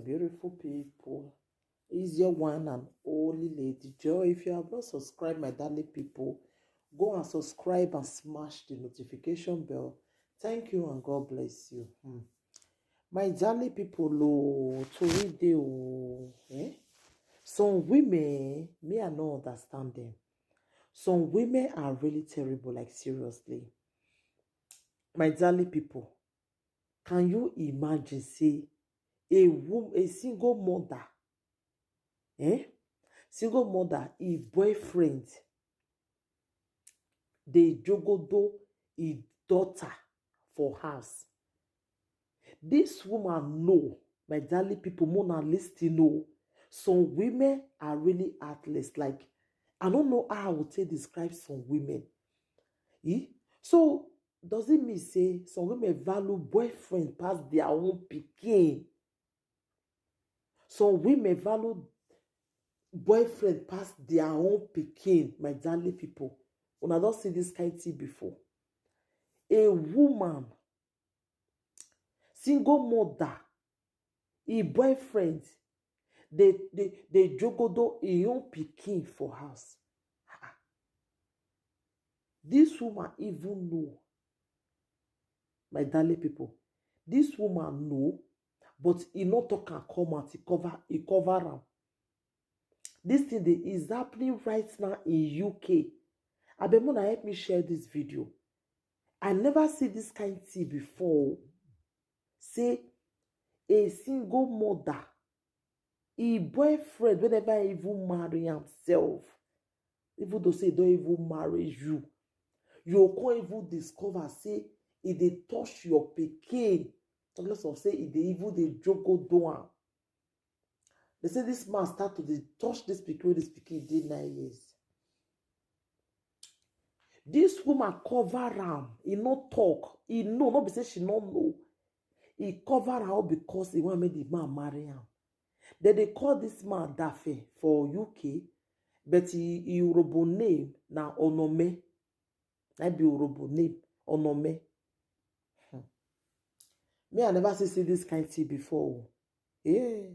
beautiful people. Is your one and only Lady Joy. If you have not subscribed, my darling people, go and subscribe and smash the notification bell. Thank you and God bless you. My darling people, to read some women, me I don't understand them. Some women are really terrible, like seriously. My darling people, can you imagine, say, a single mother, single mother, a boyfriend, they jogodo a daughter for house. This woman know, my darling people, Mona listen know. Some women are really heartless. Like, I don't know how I would say describe some women. So does it mean say some women value boyfriend past their own pikin? Some women value boyfriend past their own pikin, my darling people. When I don't see this kind of thing before. A woman, single mother, a boyfriend, they jogodo a own pikin for house. This woman even know, my darling people. This woman know, but he not talk and come out. He cover am. This thing is happening right now in UK. Abemona, help me share this video. I never see this kind of thing before. Say a single mother, a boyfriend, whenever he even marry himself, even though say don't even marry you can't even discover say if they touch your pikin, talk of say if they even they joke down. They say this man start to touch this pikin did 9 years. This woman cover am, he not talk, he know, not be say she not know. He cover her because he want make the man marry him. Then they call this man Dafe for UK, but he Yoruba name na Onome. That be Yoruba name Onome. Me, I never see this kind of thing before. Yeah.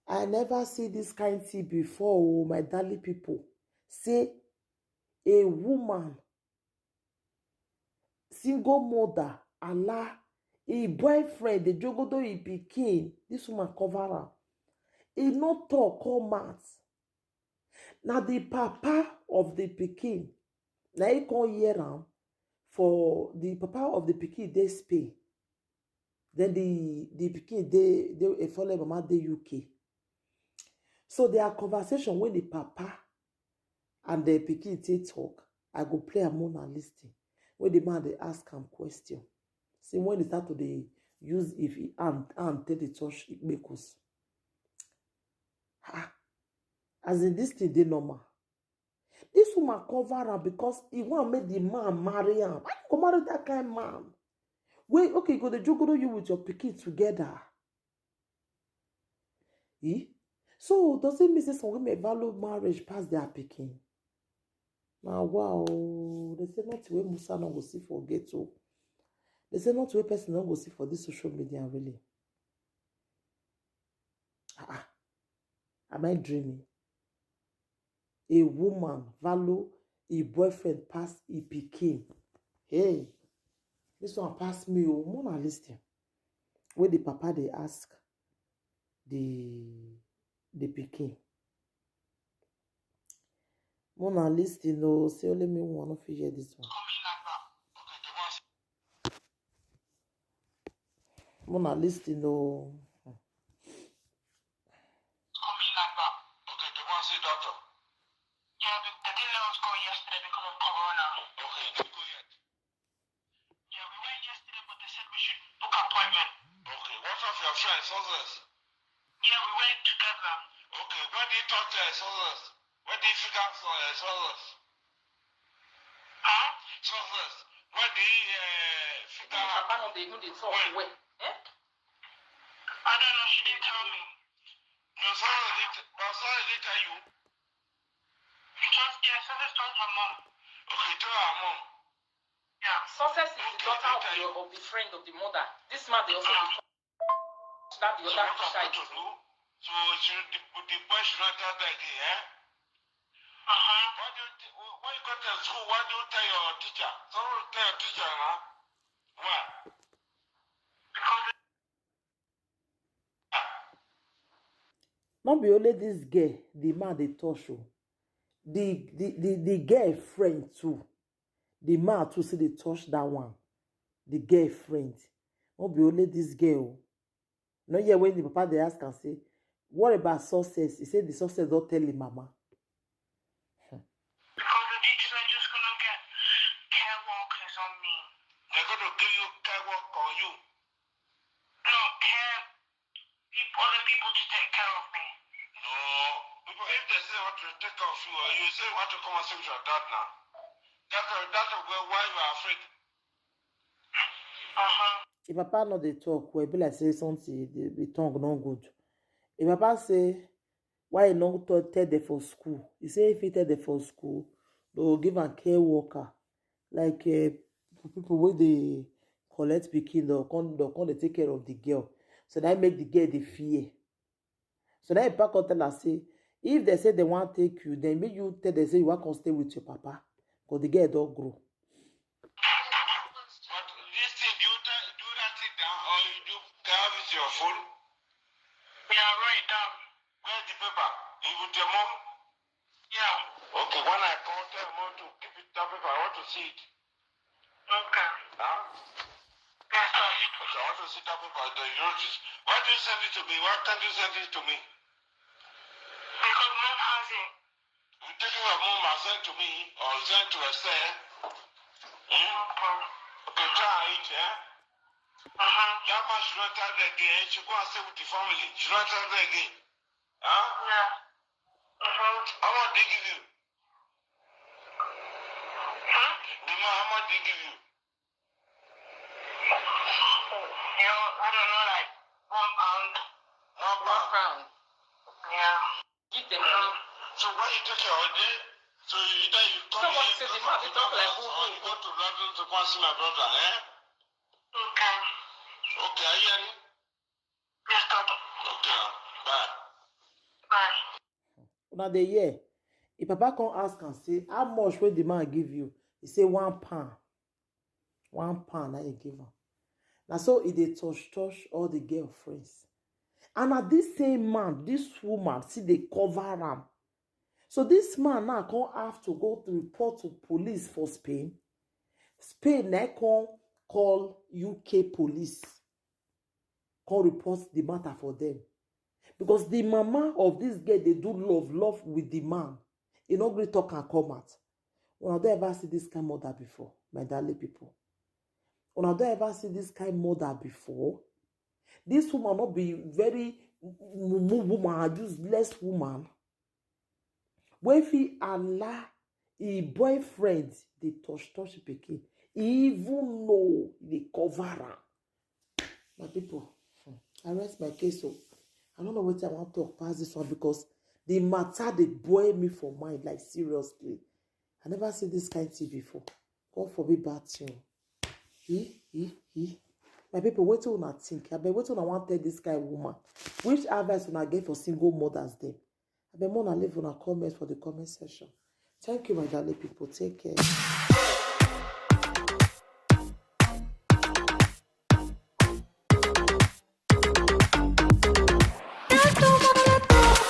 I never see this kind of thing before, my darling people. Say a woman, single mother, Allah, a boyfriend, the jogodo he pikin, this woman cover her. He not talk, come out. Now the papa of the pikin, now he come hear am for the papa of the pikin, they Spain. Then the pikin, they follow mama, they UK. So their conversation when the papa and the pikin take talk, I go play a Mona listing. When the man they ask him question. See when they start to they use if he and take the touch it make us. As in this thing they normal. This woman cover her because he want make the man marry him. Why you go marry that kind of man? Wait, okay, go the jogodo you with your pikin together. So does it mean say some women value marriage past their pikin? Now wow, they say not where Musa not go see for ghetto. They say not where person not go see for this social media really. Am I dreaming? A woman value a boyfriend past a pikin. Hey, this one pass me. Mona listing. Where the papa they ask the pikin. Mona listing no say only me want to hear this one. Mona listing no. Friends, yeah, we went together. Okay, when did you talk to Solas? When did you figure out Solas? Huh? Solas. When did you figure out? I don't know, she didn't tell me. No, Solas didn't tell you. Yeah, Solas told her mom. Okay, tell her mom. Yeah. Success is the daughter of the friend of the mother. This man, they also That the So other what I'm side. going to do, so the boy should not tell that again, eh? When you go to school, why do you tell your teacher? So tell your teacher now. Why? Because Not be only this girl, the man they touch you. The girlfriend too. The man too see they touch that one. The girlfriend. Not be only this girl. No, yeah, when the papa they ask and say, what about success? He said the success don't tell him mama. because the teachers are just gonna get care workers on me. They're gonna give you care work on you. No, care other people to take care of me. No. People, if they say want to take care of you, you say want to come and see with your dad now. That's why you are afraid. If papa not they talk, we be like say something, the tongue not good. If papa say, why you not tell them for school? He say if he tell them for school, they will give a care worker. Like people where they collect pikin, they'll come they take care of the girl. So that make the girl the fear. So that if papa tell her say, if they say they want to take you, then make you tell them say you want to stay with your papa. Because the girl don't grow. But this thing, do that thing down or you do have with your phone? Yeah, write it down. Where's the paper? You with your mom? Yeah. Okay, when I call tell mom to keep it that paper, I want to see it. Okay. Huh? Yes, sir. Okay, I want to see that paper. You notice. Why do you send it to me? Why can't you send it to me? Because mom has it. You take it from mom and send to me or send to herself. Okay, try it, yeah? That man should not tell them again. She go and stay with the family. Should not tell them again. Huh? Yeah. How much they give you? The man, how much they give you? You know, I don't know, like £1. £1? Yeah. Give them money. So when you take your day, so either you come So what here, say the man? They talk like boo or you go boo. to London to go and see my brother, eh? Okay. Okay, are you hearing? Yes, Doctor. Okay, bye. Bye. Now they hear. If papa come ask and say, how much will the man give you? He say £1. £1 that he give him. Now so he dey touch all the girlfriends. And at this same man, this woman, see they cover him. So this man now can't have to go to report to police for Spain. Spain now can call UK police. Can report the matter for them. Because the mama of this girl, they do love with the man. He not really talk and come out. When I don't ever see this kind of mother before, my darling people. When I don't ever see this kind of mother before, this woman not be very woman, useless woman. When he allow his boyfriend, they touch pikin, even though they cover her. My people, I rest my case. So I don't know what I want to talk past this one because the matter they boil me for mind, like seriously. I never see this kind of thing before. God forbid bad thing. My people, what do you think? I bet what do I want to tell this kind of woman? Which advice will I get for single mothers then? I bet more than leave on a comment for the comment section. Thank you, my darling people. Take care.